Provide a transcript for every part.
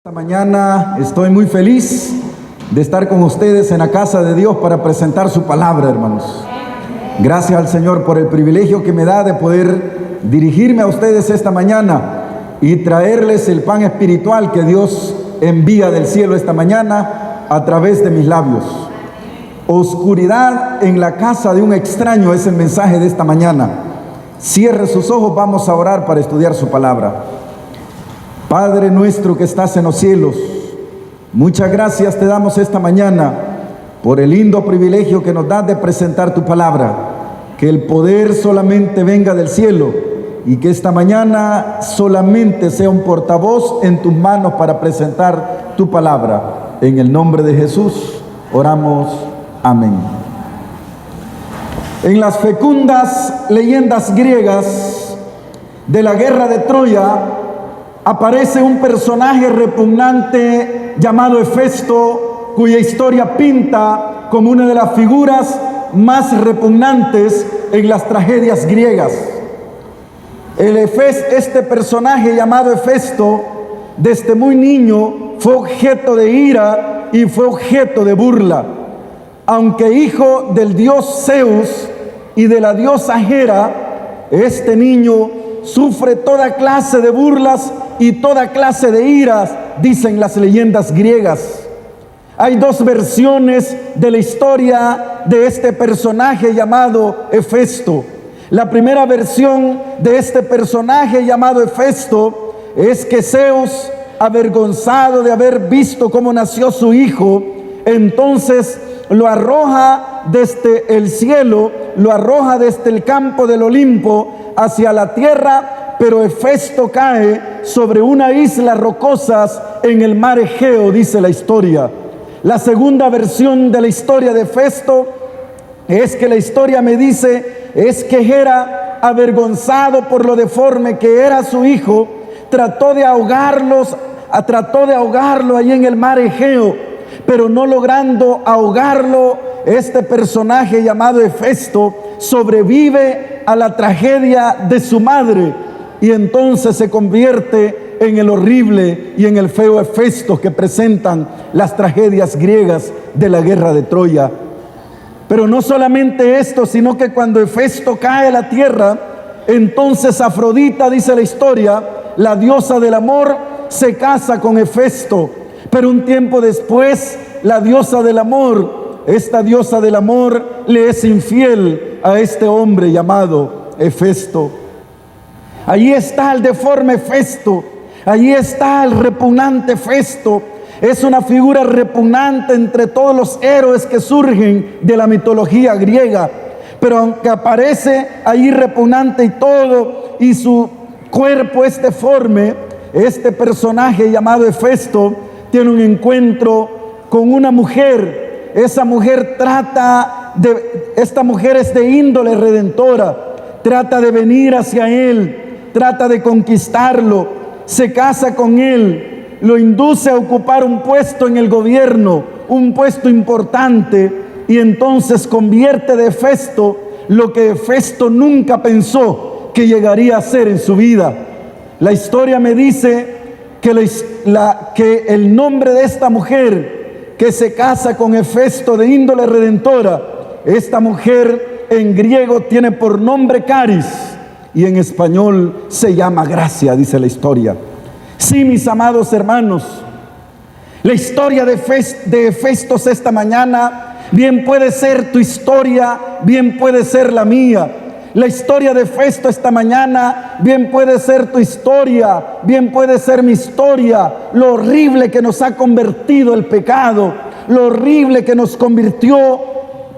Esta mañana estoy muy feliz de estar con ustedes en la casa de Dios para presentar su palabra, hermanos. Gracias al Señor por el privilegio que me da de poder dirigirme a ustedes esta mañana y traerles el pan espiritual que Dios envía del cielo esta mañana a través de mis labios. Oscuridad en la casa de un extraño es el mensaje de esta mañana. Cierre sus ojos, vamos a orar para estudiar su palabra. Padre nuestro que estás en los cielos, muchas gracias te damos esta mañana por el lindo privilegio que nos das de presentar tu palabra. Que el poder solamente venga del cielo y que esta mañana solamente sea un portavoz en tus manos para presentar tu palabra. En el nombre de Jesús oramos. Amén. En las fecundas leyendas griegas de la guerra de Troya, aparece un personaje repugnante llamado Hefesto, cuya historia pinta como una de las figuras más repugnantes en las tragedias griegas. Este personaje llamado Hefesto, desde muy niño, fue objeto de ira y fue objeto de burla. Aunque hijo del dios Zeus y de la diosa Hera, este niño sufre toda clase de burlas y toda clase de iras, dicen las leyendas griegas. Hay dos versiones de la historia de este personaje llamado Hefesto. La primera versión de este personaje llamado Hefesto es que Zeus, avergonzado de haber visto cómo nació su hijo, entonces lo arroja desde el cielo, lo arroja desde el campo del Olimpo hacia la tierra, pero Hefesto cae sobre una isla rocosas en el mar Egeo, dice la historia. La segunda versión de la historia de Hefesto es que la historia me dice, es que Hera, avergonzado por lo deforme que era su hijo, trató de ahogarlo ahí en el mar Egeo, pero no logrando ahogarlo, este personaje llamado Hefesto sobrevive a la tragedia de su madre y entonces se convierte en el horrible y en el feo Hefesto que presentan las tragedias griegas de la guerra de Troya. Pero no solamente esto, sino que cuando Hefesto cae a la tierra, entonces Afrodita, dice la historia, la diosa del amor, se casa con Hefesto. Pero un tiempo después, la diosa del amor, esta diosa del amor, le es infiel a este hombre llamado Hefesto. Allí está el deforme Hefesto, allí está el repugnante Hefesto. Es una figura repugnante entre todos los héroes que surgen de la mitología griega. Pero aunque aparece allí repugnante y todo, y su cuerpo es deforme, este personaje llamado Hefesto tiene un encuentro con una mujer. Esta mujer es de índole redentora, trata de venir hacia él, trata de conquistarlo, se casa con él, lo induce a ocupar un puesto en el gobierno, un puesto importante, y entonces convierte de Hefesto lo que Hefesto nunca pensó que llegaría a ser en su vida. La historia me dice que el nombre de esta mujer que se casa con Hefesto de índole redentora, esta mujer en griego tiene por nombre Caris y en español se llama Gracia, dice la historia. Sí, mis amados hermanos, la historia de Hefestos esta mañana bien puede ser tu historia, bien puede ser la mía. La historia de Hefesto esta mañana bien puede ser tu historia, bien puede ser mi historia. Lo horrible que nos ha convertido el pecado, lo horrible que nos convirtió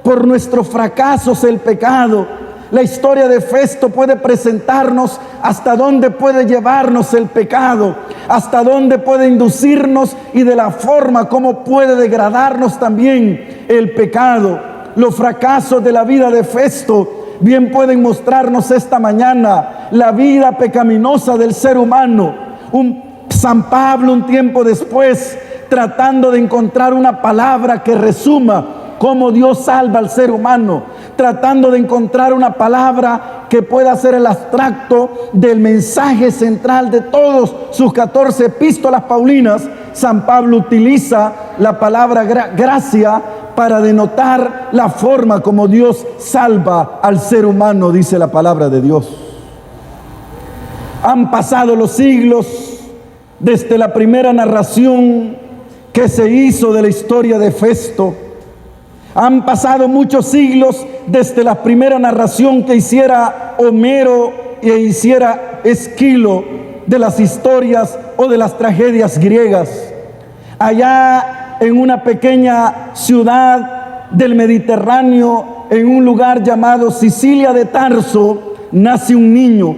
por nuestros fracasos el pecado. La historia de Hefesto puede presentarnos hasta dónde puede llevarnos el pecado, hasta dónde puede inducirnos y de la forma como puede degradarnos también el pecado. Los fracasos de la vida de Hefesto bien pueden mostrarnos esta mañana la vida pecaminosa del ser humano. San Pablo, un tiempo después, tratando de encontrar una palabra que resuma cómo Dios salva al ser humano, tratando de encontrar una palabra que pueda ser el abstracto del mensaje central de todos sus 14 epístolas paulinas, San Pablo utiliza la palabra gracia para denotar la forma como Dios salva al ser humano, dice la palabra de Dios. Han pasado los siglos desde la primera narración que se hizo de la historia de Festo. Han pasado muchos siglos desde la primera narración que hiciera Homero e hiciera Esquilo de las historias o de las tragedias griegas. Allá en una pequeña ciudad del Mediterráneo, en un lugar llamado Sicilia de Tarso, nace un niño.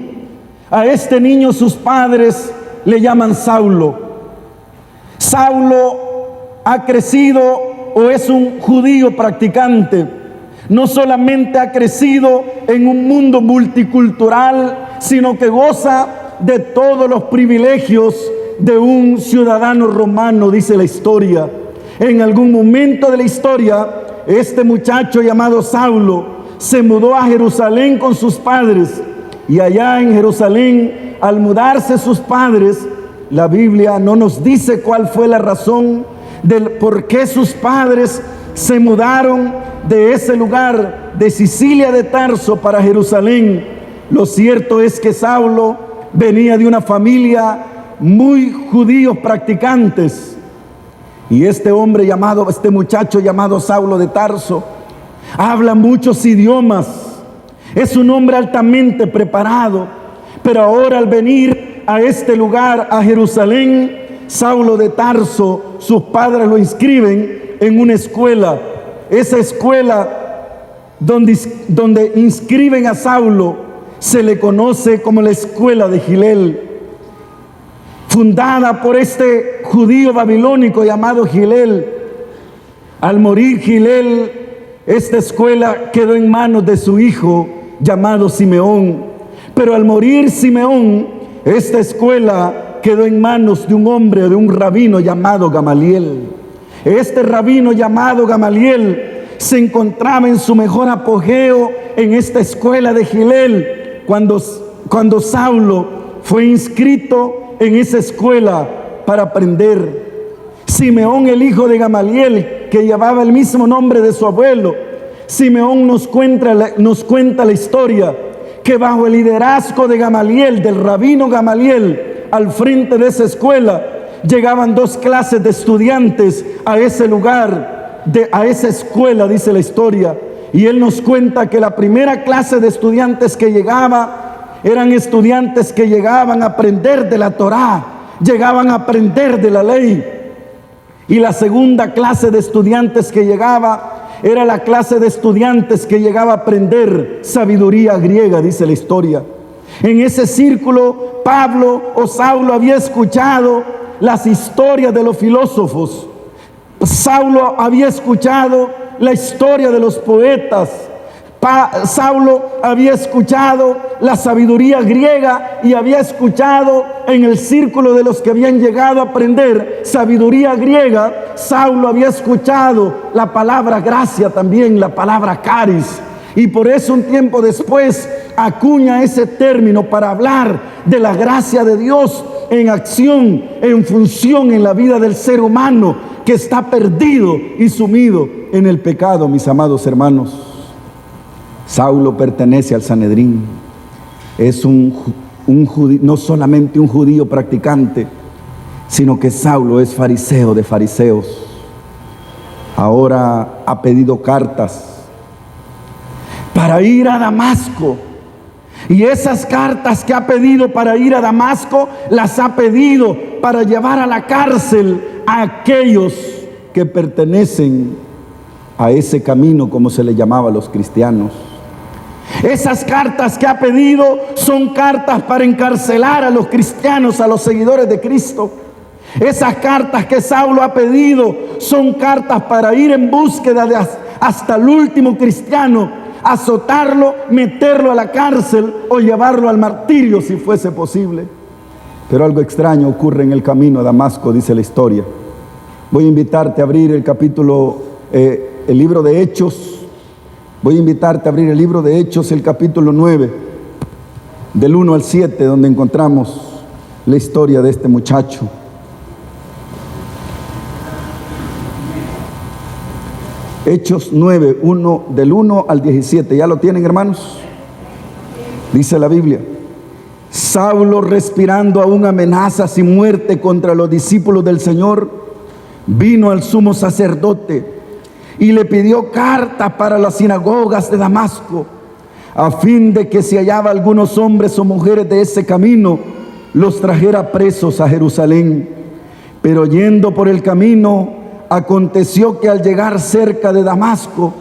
A este niño sus padres le llaman Saulo. Saulo ha crecido o es un judío practicante. No solamente ha crecido en un mundo multicultural, sino que goza de todos los privilegios de un ciudadano romano, dice la historia. En algún momento de la historia, este muchacho llamado Saulo se mudó a Jerusalén con sus padres, y allá en Jerusalén, al mudarse sus padres, la Biblia no nos dice cuál fue la razón del por qué sus padres se mudaron de ese lugar de Sicilia de Tarso para Jerusalén. Lo cierto es que Saulo venía de una familia muy judíos practicantes, y este muchacho llamado Saulo de Tarso habla muchos idiomas, es un hombre altamente preparado, pero ahora al venir a este lugar, a Jerusalén, Saulo de Tarso, sus padres lo inscriben en una escuela. Esa escuela donde inscriben a Saulo se le conoce como la escuela de Gilel, fundada por este judío babilónico llamado Gilel. Al morir Gilel, esta escuela quedó en manos de su hijo llamado Simeón. Pero al morir Simeón, esta escuela quedó en manos de un hombre, de un rabino llamado Gamaliel. Este rabino llamado Gamaliel se encontraba en su mejor apogeo en esta escuela de Gilel cuando Saulo fue inscrito en esa escuela para aprender. Simeón, el hijo de Gamaliel, que llevaba el mismo nombre de su abuelo, Simeón nos cuenta la historia que bajo el liderazgo de Gamaliel, del rabino Gamaliel, al frente de esa escuela, llegaban dos clases de estudiantes a ese lugar, a esa escuela, dice la historia. Y él nos cuenta que la primera clase de estudiantes que llegaba eran estudiantes que llegaban a aprender de la Torá, llegaban a aprender de la ley. Y la segunda clase de estudiantes que llegaba era la clase de estudiantes que llegaba a aprender sabiduría griega, dice la historia. En ese círculo, Saulo había escuchado las historias de los filósofos. Saulo había escuchado la historia de los poetas. Saulo había escuchado la sabiduría griega y había escuchado en el círculo de los que habían llegado a aprender sabiduría griega. Saulo había escuchado la palabra gracia también, la palabra caris, y por eso un tiempo después acuña ese término para hablar de la gracia de Dios en acción, en función en la vida del ser humano que está perdido y sumido en el pecado, mis amados hermanos. Saulo pertenece al Sanedrín, es un judío, no solamente un judío practicante, sino que Saulo es fariseo de fariseos. Ahora ha pedido cartas para ir a Damasco, y esas cartas que ha pedido para ir a Damasco, las ha pedido para llevar a la cárcel a aquellos que pertenecen a ese camino, como se le llamaba a los cristianos. Esas cartas que ha pedido son cartas para encarcelar a los cristianos, a los seguidores de Cristo. Esas cartas que Saulo ha pedido son cartas para ir en búsqueda de hasta el último cristiano, azotarlo, meterlo a la cárcel o llevarlo al martirio si fuese posible. Pero algo extraño ocurre en el camino a Damasco, dice la historia. Voy a invitarte a abrir el libro de Hechos. Voy a invitarte a abrir el libro de Hechos, el capítulo 9, del 1 al 7, donde encontramos la historia de este muchacho. Hechos 9, del 1 al 17. ¿Ya lo tienen, hermanos? Dice la Biblia: Saulo, respirando aún amenazas y muerte contra los discípulos del Señor, vino al sumo sacerdote y le pidió carta para las sinagogas de Damasco, a fin de que si hallaba algunos hombres o mujeres de ese camino, los trajera presos a Jerusalén. Pero yendo por el camino, aconteció que al llegar cerca de Damasco,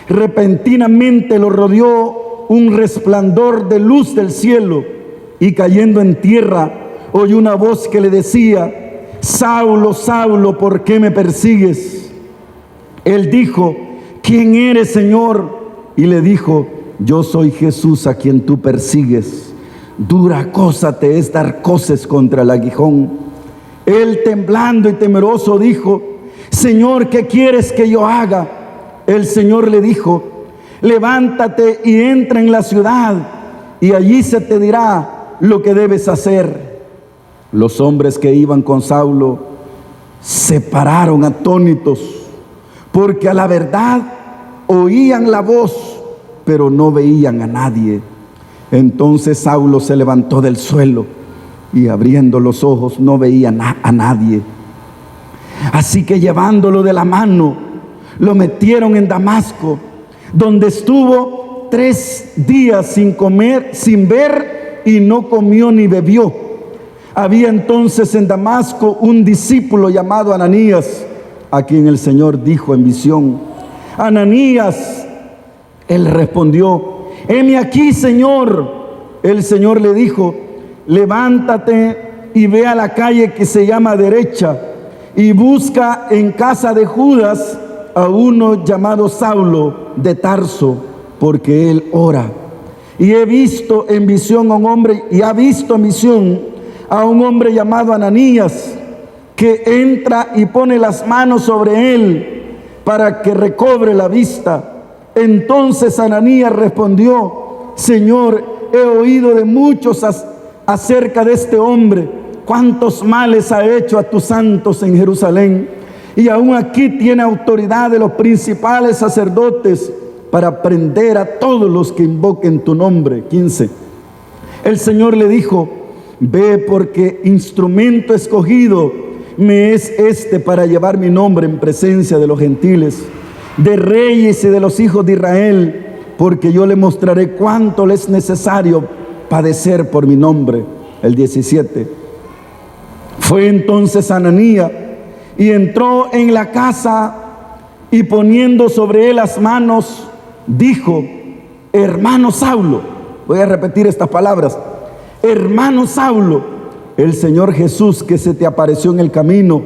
repentinamente lo rodeó un resplandor de luz del cielo, y cayendo en tierra, oyó una voz que le decía: Saulo, Saulo, ¿por qué me persigues? Él dijo: ¿quién eres, Señor? Y le dijo: yo soy Jesús a quien tú persigues. Dura cosa te es dar coces contra el aguijón. Él, temblando y temeroso, dijo: Señor, ¿qué quieres que yo haga? El Señor le dijo: levántate y entra en la ciudad, y allí se te dirá lo que debes hacer. Los hombres que iban con Saulo se pararon atónitos, porque a la verdad oían la voz, pero no veían a nadie. Entonces Saulo se levantó del suelo y, abriendo los ojos, no veía a nadie. Así que, llevándolo de la mano, lo metieron en Damasco, donde estuvo 3 días sin comer, sin ver, y no comió ni bebió. Había entonces en Damasco un discípulo llamado Ananías, a quien el Señor dijo en visión: Ananías. Él respondió: heme aquí, Señor. El Señor le dijo: levántate y ve a la calle que se llama Derecha, y busca en casa de Judas a uno llamado Saulo de Tarso, porque él ora. Y he visto en visión a un hombre, y ha visto en visión a un hombre llamado Ananías, que entra y pone las manos sobre él para que recobre la vista. Entonces Ananías respondió: Señor, he oído de muchos acerca de este hombre, cuántos males ha hecho a tus santos en Jerusalén, y aún aquí tiene autoridad de los principales sacerdotes para prender a todos los que invoquen tu nombre. 15. El Señor le dijo: ve, porque instrumento escogido me es este para llevar mi nombre en presencia de los gentiles, de reyes y de los hijos de Israel, porque yo le mostraré cuánto le es necesario padecer por mi nombre. El 17. Fue entonces Ananías y entró en la casa, y poniendo sobre él las manos, dijo: hermano Saulo. Voy a repetir estas palabras: hermano Saulo, el Señor Jesús, que se te apareció en el camino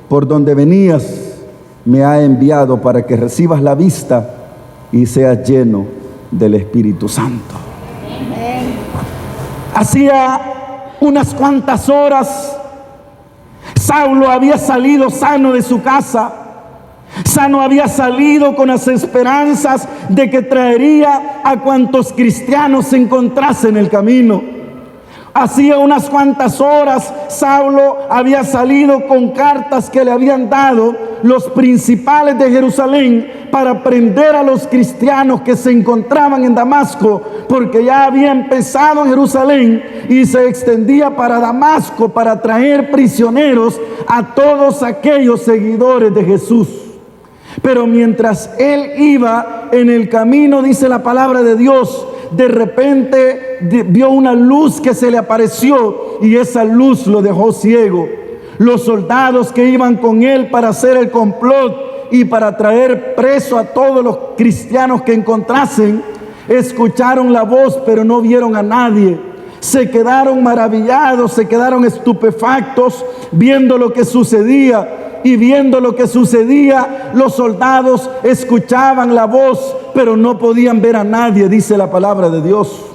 por donde venías, me ha enviado para que recibas la vista y seas lleno del Espíritu Santo. Hacía unas cuantas horas Saulo había salido sano de su casa. Sano había salido con las esperanzas de que traería a cuantos cristianos se encontrase en el camino. Hacía unas cuantas horas Saulo había salido con cartas que le habían dado los principales de Jerusalén para prender a los cristianos que se encontraban en Damasco, porque ya había empezado en Jerusalén y se extendía para Damasco para traer prisioneros a todos aquellos seguidores de Jesús. Pero mientras él iba en el camino, dice la palabra de Dios, de repente vio una luz que se le apareció, y esa luz lo dejó ciego. Los soldados que iban con él para hacer el complot y para traer preso a todos los cristianos que encontrasen, escucharon la voz, pero no vieron a nadie. Se quedaron maravillados, se quedaron estupefactos viendo lo que sucedía. Y viendo lo que sucedía, los soldados escuchaban la voz, pero no podían ver a nadie, dice la palabra de Dios.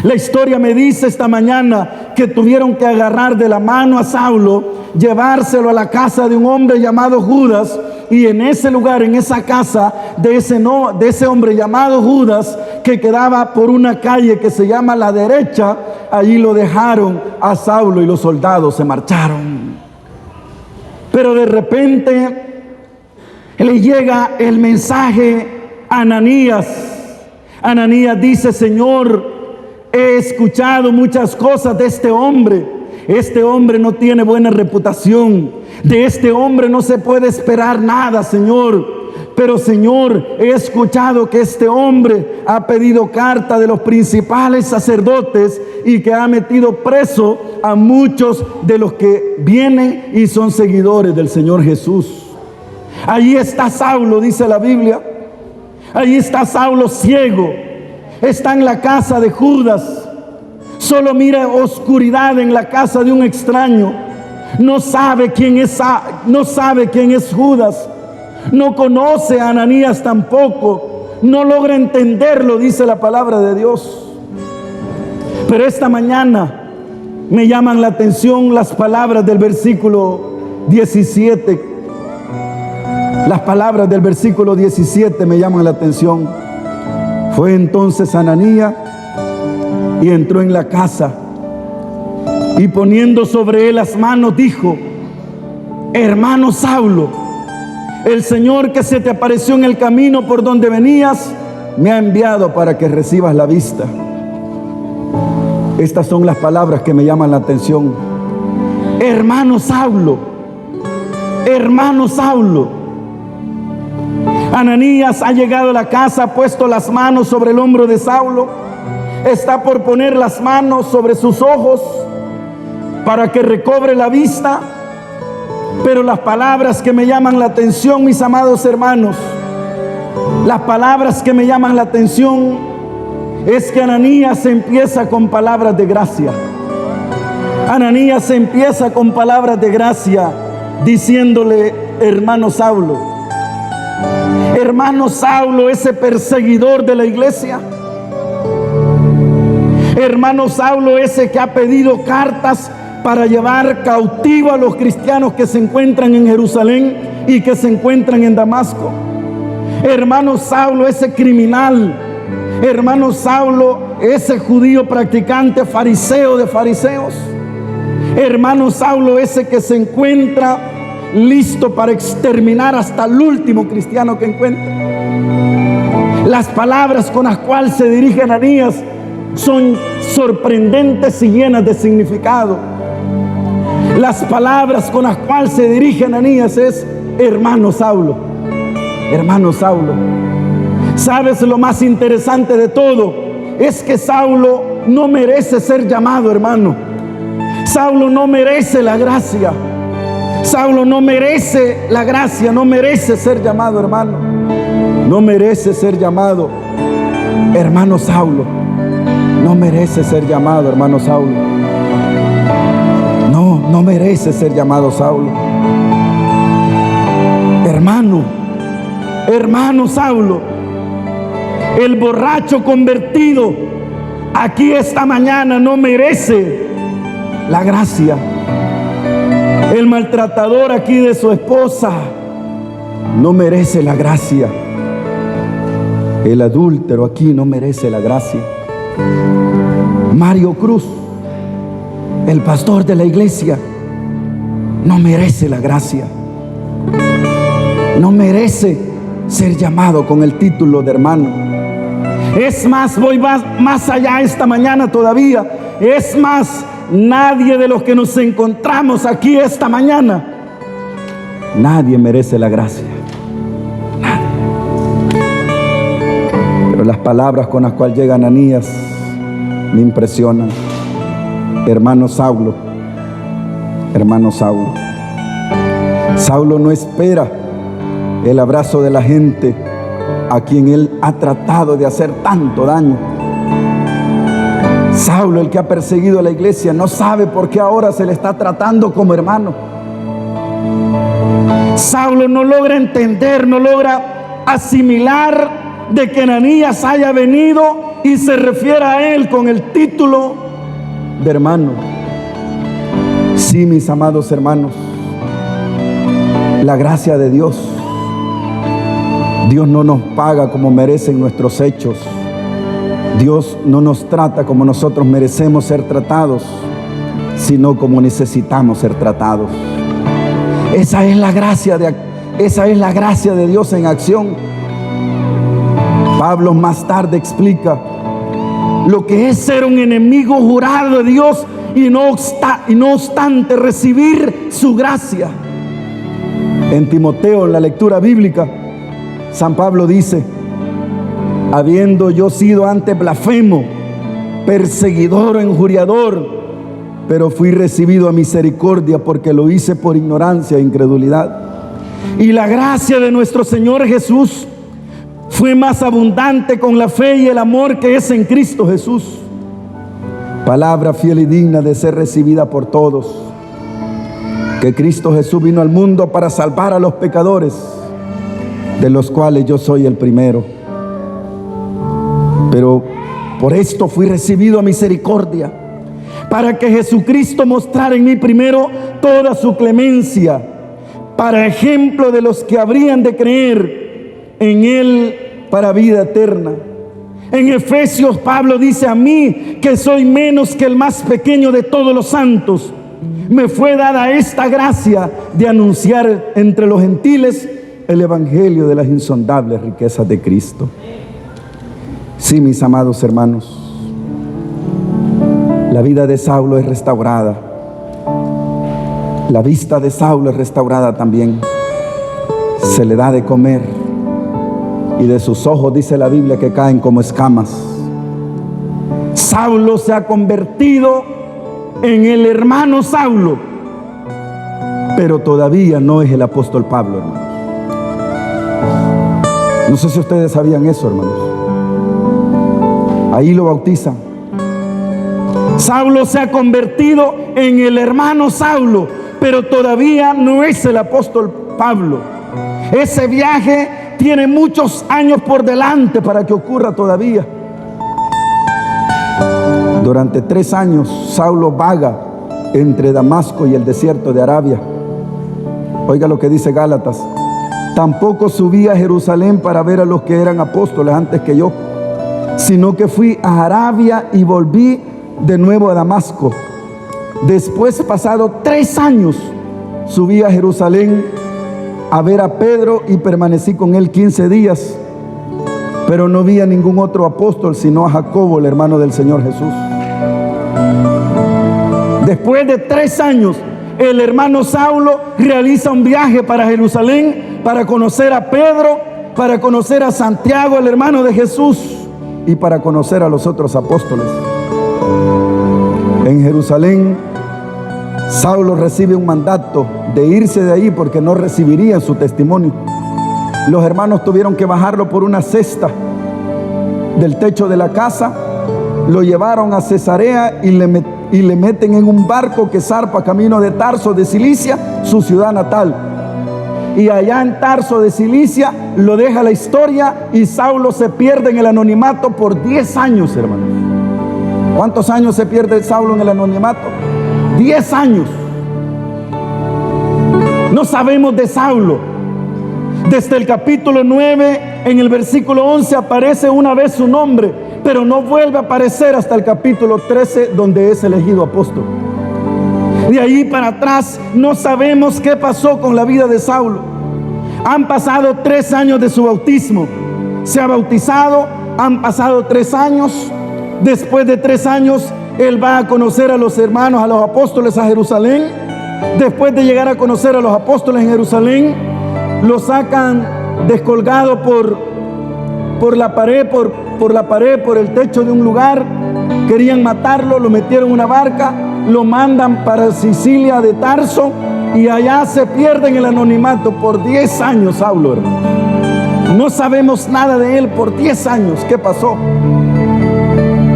La historia me dice esta mañana que tuvieron que agarrar de la mano a Saulo, llevárselo a la casa de un hombre llamado Judas, y en ese lugar, en esa casa de ese hombre llamado Judas, que quedaba por una calle que se llama La Derecha, allí lo dejaron a Saulo y los soldados se marcharon. Pero de repente le llega el mensaje a Ananías. Ananías dice: Señor, he escuchado muchas cosas de este hombre. Este hombre no tiene buena reputación. De este hombre no se puede esperar nada, Señor. Pero, Señor, he escuchado que este hombre ha pedido carta de los principales sacerdotes y que ha metido preso a muchos de los que vienen y son seguidores del Señor Jesús. Allí está Saulo, dice la Biblia. Allí está Saulo ciego. Está en la casa de Judas. Solo mira oscuridad en la casa de un extraño. No sabe quién es Judas. No conoce a Ananías tampoco. No logra entenderlo, dice la palabra de Dios. Pero esta mañana me llaman la atención las palabras del versículo 17. Las palabras del versículo 17 me llaman la atención. Fue entonces Ananías y entró en la casa, y poniendo sobre él las manos dijo: hermano Saulo, el Señor que se te apareció en el camino por donde venías me ha enviado para que recibas la vista. Estas son las palabras que me llaman la atención. Hermano Saulo, hermano Saulo. Ananías ha llegado a la casa, ha puesto las manos sobre el hombro de Saulo. Está por poner las manos sobre sus ojos para que recobre la vista. Pero las palabras que me llaman la atención, mis amados hermanos, las palabras que me llaman la atención es que Ananías empieza con palabras de gracia. Ananías empieza con palabras de gracia diciéndole: hermano Saulo. Hermano Saulo, ese perseguidor de la iglesia. Hermano Saulo, ese que ha pedido cartas para llevar cautivo a los cristianos que se encuentran en Jerusalén y que se encuentran en Damasco. Hermano Saulo, ese criminal. Hermano Saulo, ese judío practicante, fariseo de fariseos. Hermano Saulo, ese que se encuentra listo para exterminar hasta el último cristiano que encuentre. Las palabras con las cuales se dirige Ananías son sorprendentes y llenas de significado. Las palabras con las cuales se dirige Ananías es: hermano Saulo, hermano Saulo. ¿Sabes lo más interesante de todo? Es que Saulo no merece ser llamado hermano. Saulo no merece la gracia. Saulo no merece la gracia, no merece ser llamado hermano. No merece ser llamado hermano Saulo. No merece ser llamado hermano Saulo. No merece ser llamado Saulo. Hermano Saulo, el borracho convertido aquí esta mañana no merece la gracia. El maltratador aquí de su esposa no merece la gracia. El adúltero aquí no merece la gracia. Mario Cruz, el pastor de la iglesia, no merece la gracia. No merece ser llamado con el título de hermano. Es más, voy más allá esta mañana todavía. Es más, nadie de los que nos encontramos aquí esta mañana, nadie merece la gracia. Nadie. Pero las palabras con las cuales llega Ananías me impresionan. Hermano Saulo, hermano Saulo. Saulo no espera el abrazo de la gente a quien él ha tratado de hacer tanto daño. Saulo, el que ha perseguido a la iglesia, no sabe por qué ahora se le está tratando como hermano. Saulo no logra entender, no logra asimilar de que Ananías haya venido y se refiere a él con el título de hermano. Sí, mis amados hermanos, la gracia de Dios no nos paga como merecen nuestros hechos. Dios no nos trata como nosotros merecemos ser tratados, sino como necesitamos ser tratados. Esa es la gracia Esa es la gracia de Dios en acción. Pablo más tarde explica lo que es ser un enemigo jurado de Dios y no obstante recibir su gracia. En Timoteo, en la lectura bíblica, San Pablo dice: habiendo yo sido antes blasfemo, perseguidor, injuriador, pero fui recibido a misericordia porque lo hice por ignorancia e incredulidad. Y la gracia de nuestro Señor Jesús fue más abundante con la fe y el amor que es en Cristo Jesús. Palabra fiel y digna de ser recibida por todos, que Cristo Jesús vino al mundo para salvar a los pecadores, de los cuales yo soy el primero. Pero por esto fui recibido a misericordia, para que Jesucristo mostrara en mí primero toda su clemencia, para ejemplo de los que habrían de creer en Él para vida eterna. En Efesios, Pablo dice: a mí, que soy menos que el más pequeño de todos los santos, me fue dada esta gracia de anunciar entre los gentiles el evangelio de las insondables riquezas de Cristo. Sí, mis amados hermanos, la vida de Saulo es restaurada. La vista de Saulo es restaurada también. Se le da de comer y de sus ojos dice la Biblia que caen como escamas. Saulo se ha convertido en el hermano Saulo, pero todavía no es el apóstol Pablo, hermanos. No sé si ustedes sabían eso, hermanos. Ahí lo bautizan. Saulo se ha convertido en el hermano Saulo, pero todavía no es el apóstol Pablo. Ese viaje tiene muchos años por delante para que ocurra todavía. Durante 3 años Saulo vaga entre Damasco y el desierto de Arabia. Oiga lo que dice Gálatas: tampoco subí a Jerusalén para ver a los que eran apóstoles antes que yo, sino que fui a Arabia y volví de nuevo a Damasco. Después, pasado 3 años, subí a Jerusalén a ver a Pedro y permanecí con él 15 días, pero no vi a ningún otro apóstol sino a Jacobo, el hermano del Señor Jesús. Después de 3 años, el hermano Saulo realiza un viaje para Jerusalén para conocer a Pedro, para conocer a Santiago, el hermano de Jesús, y para conocer a los otros apóstoles. En Jerusalén, Saulo recibe un mandato de irse de ahí porque no recibirían su testimonio. Los hermanos tuvieron que bajarlo por una cesta del techo de la casa, lo llevaron a Cesarea y le meten en un barco que zarpa camino de Tarso de Cilicia, su ciudad natal. Y allá en Tarso de Cilicia lo deja la historia y Saulo se pierde en el anonimato por 10 años, hermanos. ¿Cuántos años se pierde Saulo en el anonimato? 10 años. No sabemos de Saulo. Desde el capítulo 9, en el versículo 11, aparece una vez su nombre, pero no vuelve a aparecer hasta el capítulo 13, donde es elegido apóstol. De ahí para atrás no sabemos qué pasó con la vida de Saulo. Han pasado 3 años de su bautismo. Se ha bautizado, han pasado 3 años. Después de 3 años, él va a conocer a los hermanos, a los apóstoles a Jerusalén. Después de llegar a conocer a los apóstoles en Jerusalén, lo sacan descolgado por la pared, por el techo de un lugar. Querían matarlo, lo metieron en una barca, lo mandan para Sicilia de Tarso y allá se pierde en el anonimato por 10 años Saulo, hermano. No sabemos nada de él por 10 años. ¿Qué pasó?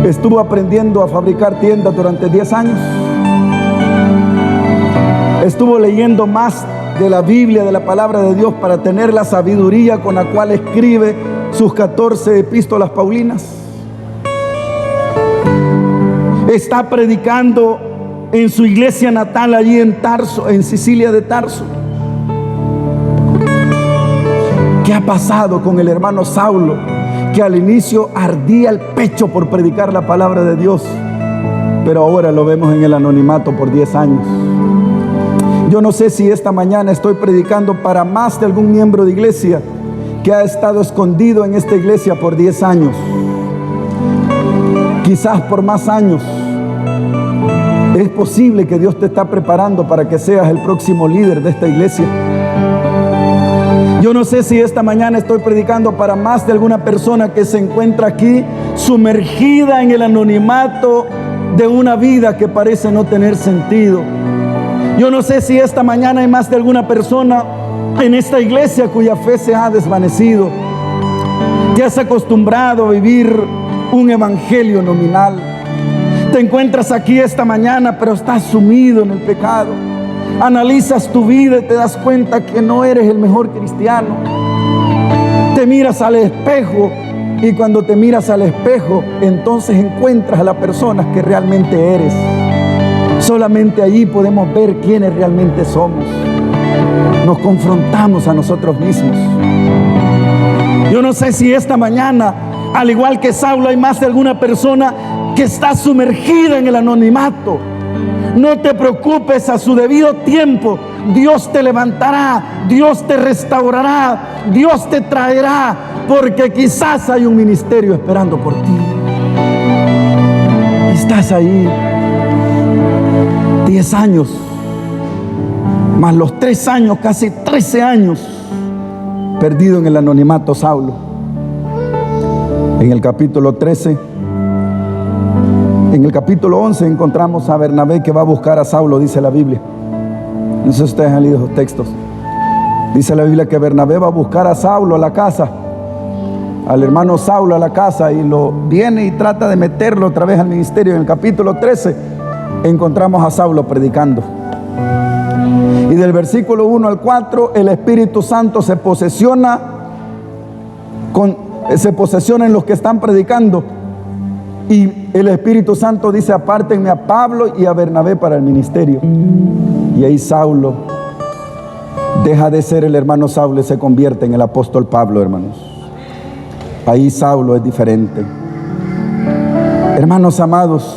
Estuvo aprendiendo a fabricar tiendas durante 10 años. Estuvo leyendo más de la Biblia, de la palabra de Dios, para tener la sabiduría con la cual escribe sus 14 epístolas paulinas. Está predicando en su iglesia natal allí en Tarso, en Sicilia de Tarso. ¿Qué ha pasado con el hermano Saulo, que al inicio ardía el pecho por predicar la palabra de Dios, pero ahora lo vemos en el anonimato por 10 años? Yo no sé si esta mañana estoy predicando para más de algún miembro de iglesia que ha estado escondido en esta iglesia por 10 años, quizás por más años. Es posible que Dios te está preparando para que seas el próximo líder de esta iglesia. Yo no sé si esta mañana estoy predicando para más de alguna persona que se encuentra aquí sumergida en el anonimato de una vida que parece no tener sentido. Yo no sé si esta mañana hay más de alguna persona en esta iglesia cuya fe se ha desvanecido. Te has acostumbrado a vivir un evangelio nominal. Te encuentras aquí esta mañana, pero estás sumido en el pecado. Analizas tu vida y te das cuenta que no eres el mejor cristiano. Te miras al espejo y cuando te miras al espejo, entonces encuentras a la persona que realmente eres. Solamente allí podemos ver quiénes realmente somos. Nos confrontamos a nosotros mismos. Yo no sé si esta mañana, al igual que Saulo, hay más de alguna persona que está sumergida en el anonimato. No te preocupes, a su debido tiempo Dios te levantará, Dios te restaurará, Dios te traerá, porque quizás hay un ministerio esperando por ti. Estás ahí 10 años, más los 3 años, casi 13 años, perdido en el anonimato Saulo. En el capítulo 13, en el capítulo 11 encontramos a Bernabé que va a buscar a Saulo, dice la Biblia. No sé si ustedes han leído esos textos. Dice la Biblia que Bernabé va a buscar a Saulo a la casa, al hermano Saulo a la casa, y lo viene y trata de meterlo otra vez al ministerio. En el capítulo 13 encontramos a Saulo predicando. Y del versículo 1 al 4, el Espíritu Santo se posesiona en los que están predicando. Y el Espíritu Santo dice: apártenme a Pablo y a Bernabé para el ministerio. Y ahí Saulo deja de ser el hermano Saulo y se convierte en el apóstol Pablo, hermanos. Ahí Saulo es diferente. Hermanos amados,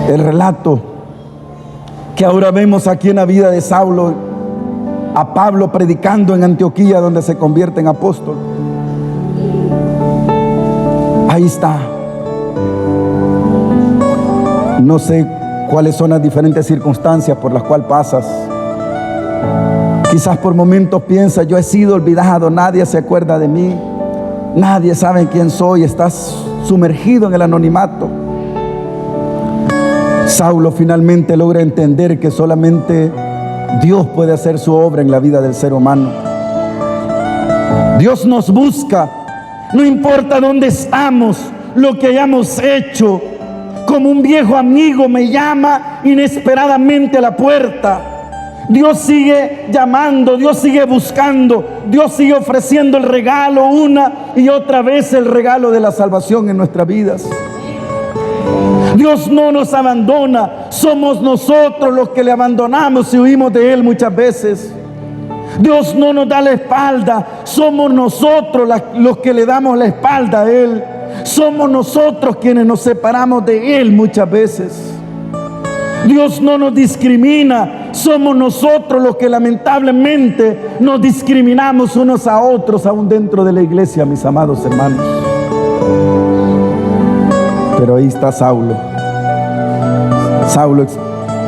el relato que ahora vemos aquí en la vida de Saulo, a Pablo predicando en Antioquía, donde se convierte en apóstol. Ahí está. No sé cuáles son las diferentes circunstancias por las cuales pasas. Quizás por momentos piensas: yo he sido olvidado, nadie se acuerda de mí, nadie sabe quién soy. Estás sumergido en el anonimato. Saulo finalmente logra entender que solamente Dios puede hacer su obra en la vida del ser humano. Dios nos busca, no importa dónde estamos, lo que hayamos hecho. Como un viejo amigo me llama inesperadamente a la puerta. Dios sigue llamando, Dios sigue buscando, Dios sigue ofreciendo el regalo una y otra vez, el regalo de la salvación en nuestras vidas. Dios no nos abandona, somos nosotros los que le abandonamos y huimos de Él muchas veces. Dios no nos da la espalda, somos nosotros los que le damos la espalda a Él. Somos nosotros quienes nos separamos de Él muchas veces. Dios no nos discrimina, somos nosotros los que lamentablemente nos discriminamos unos a otros, aún dentro de la iglesia, mis amados hermanos. Pero ahí está Saulo.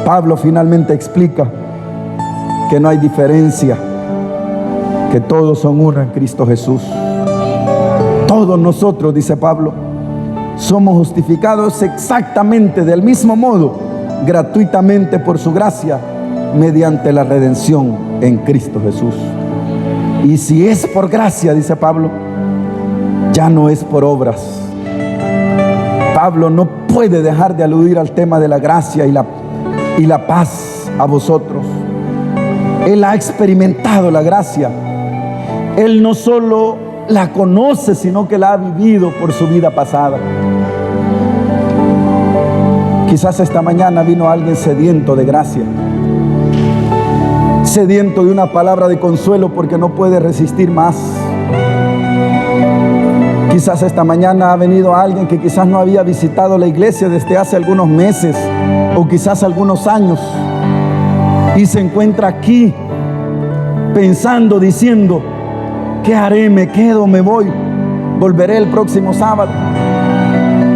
Pablo finalmente explica que no hay diferencia, que todos son uno en Cristo Jesús. Todos nosotros, dice Pablo, somos justificados exactamente del mismo modo, gratuitamente por su gracia, mediante la redención en Cristo Jesús. Y si es por gracia, dice Pablo, ya no es por obras. Pablo no puede dejar de aludir al tema de la gracia y la paz a vosotros. Él ha experimentado la gracia. Él no solo la conoce, sino que la ha vivido por su vida pasada. Quizás esta mañana vino alguien sediento de gracia, sediento de una palabra de consuelo porque no puede resistir más. Quizás esta mañana ha venido alguien que quizás no había visitado la iglesia desde hace algunos meses o quizás algunos años, y se encuentra aquí pensando, diciendo: ¿qué haré? ¿Me quedo? ¿Me voy? ¿Volveré el próximo sábado?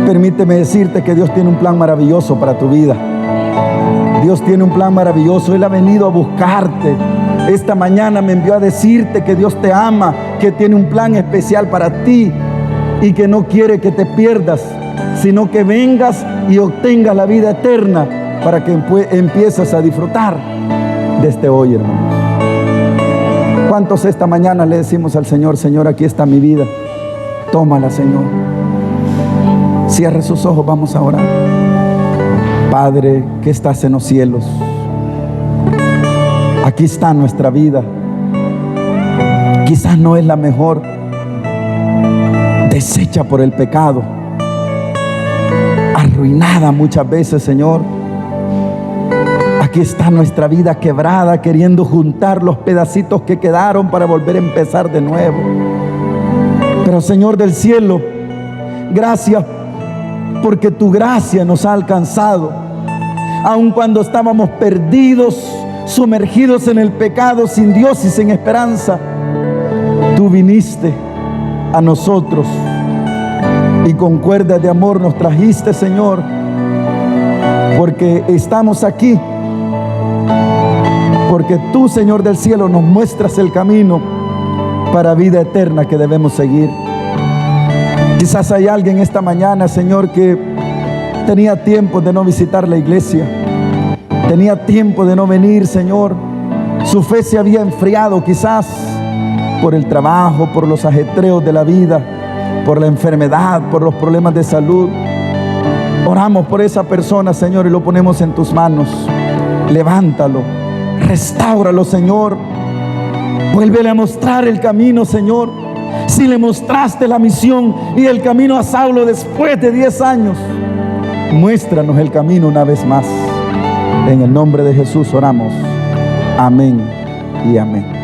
Permíteme decirte que Dios tiene un plan maravilloso para tu vida. Dios tiene un plan maravilloso. Él ha venido a buscarte. Esta mañana me envió a decirte que Dios te ama, que tiene un plan especial para ti y que no quiere que te pierdas, sino que vengas y obtengas la vida eterna para que empieces a disfrutar desde hoy, hermanos. ¿Cuántos esta mañana le decimos al Señor: Señor, aquí está mi vida, tómala, Señor? Cierre sus ojos, vamos a orar. Padre que estás en los cielos, aquí está nuestra vida. Quizás no es la mejor, deshecha por el pecado, arruinada muchas veces, Señor. Aquí está nuestra vida quebrada, queriendo juntar los pedacitos que quedaron para volver a empezar de nuevo. Pero, Señor del cielo, gracias porque tu gracia nos ha alcanzado. Aun cuando estábamos perdidos, sumergidos en el pecado, sin Dios y sin esperanza, tú viniste a nosotros y con cuerdas de amor nos trajiste, Señor, porque estamos aquí, porque tú, Señor del cielo, nos muestras el camino para vida eterna que debemos seguir. Quizás hay alguien esta mañana, Señor, que tenía tiempo de no visitar la iglesia, tenía tiempo de no venir, Señor. Su fe se había enfriado, quizás por el trabajo, por los ajetreos de la vida, por la enfermedad, por los problemas de salud. Oramos por esa persona, Señor, y lo ponemos en tus manos. Levántalo, restáuralo, Señor. Vuélvele a mostrar el camino, Señor. Si le mostraste la misión y el camino a Saulo después de 10 años, muéstranos el camino una vez más. En el nombre de Jesús oramos. Amén y amén.